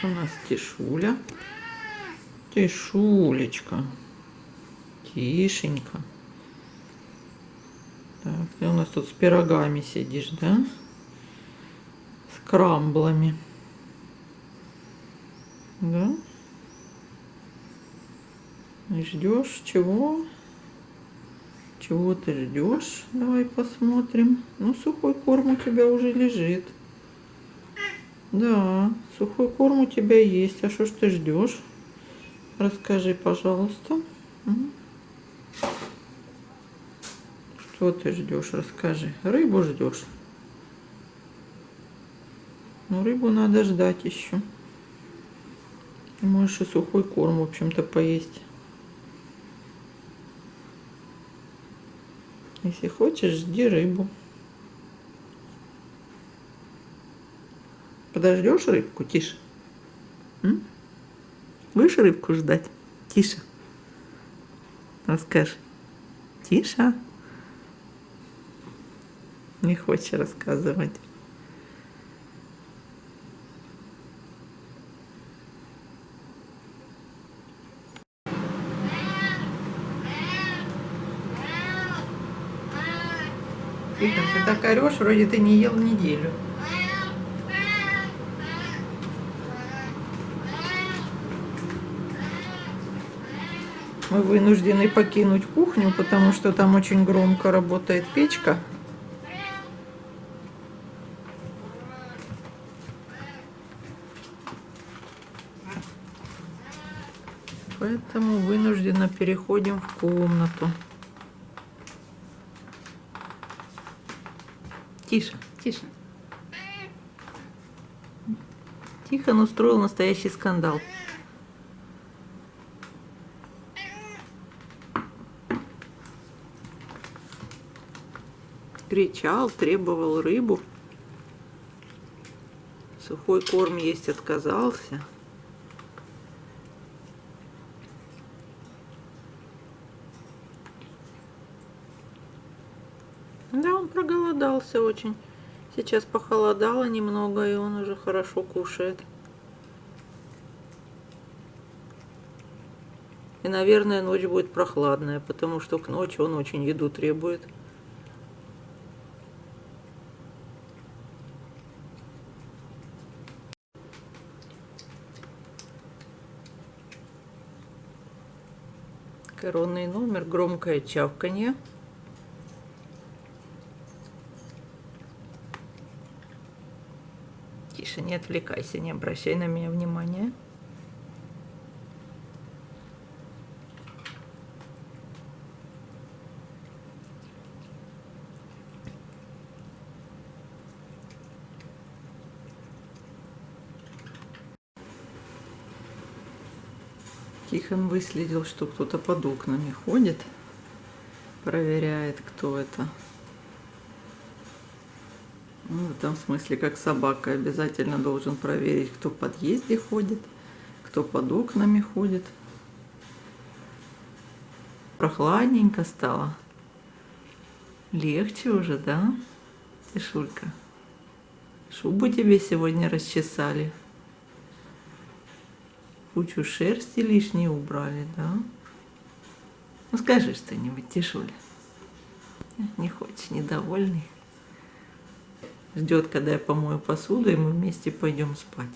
У нас Тишуля. Тишулечка. Тишенька. Так, ты у нас тут с пирогами сидишь, да? С крамблами. Да? И ждешь чего? Чего ты ждешь? Давай посмотрим. Ну, сухой корм у тебя уже лежит. Да, сухой корм у тебя есть. А что ж ты ждешь? Расскажи, пожалуйста. Что ты ждешь? Расскажи. Рыбу ждешь? Ну, рыбу надо ждать еще. Можешь и сухой корм, в общем-то, поесть. Если хочешь, жди рыбу. Подождешь рыбку, Тиша? Будешь рыбку ждать? Тиша. Расскажи. Тиша. Не хочешь рассказывать. Тихон, ты так орешь, вроде ты не ел неделю. Мы вынуждены покинуть кухню, потому что там очень громко работает печка. Поэтому вынужденно переходим в комнату. Тише, тише. Тихон устроил настоящий скандал. Кричал, требовал рыбу. Сухой корм есть отказался. Да, он проголодался очень. Сейчас похолодало немного, и он уже хорошо кушает. И, наверное, ночь будет прохладная, потому что к ночи он очень еду требует. Коронный номер, громкое чавканье. Тише, не отвлекайся, не обращай на меня внимания. Тихон выследил, что кто-то под окнами ходит, проверяет, кто это. Ну, в этом смысле, как собака, обязательно должен проверить, кто в подъезде ходит, кто под окнами ходит. Прохладненько стало. Легче уже, да, Тишулька? Шубу тебе сегодня расчесали. Кучу шерсти лишней убрали, да? Ну скажи что-нибудь, Тишуля. Не хочешь, недовольный? Ждет, когда я помою посуду, и мы вместе пойдем спать.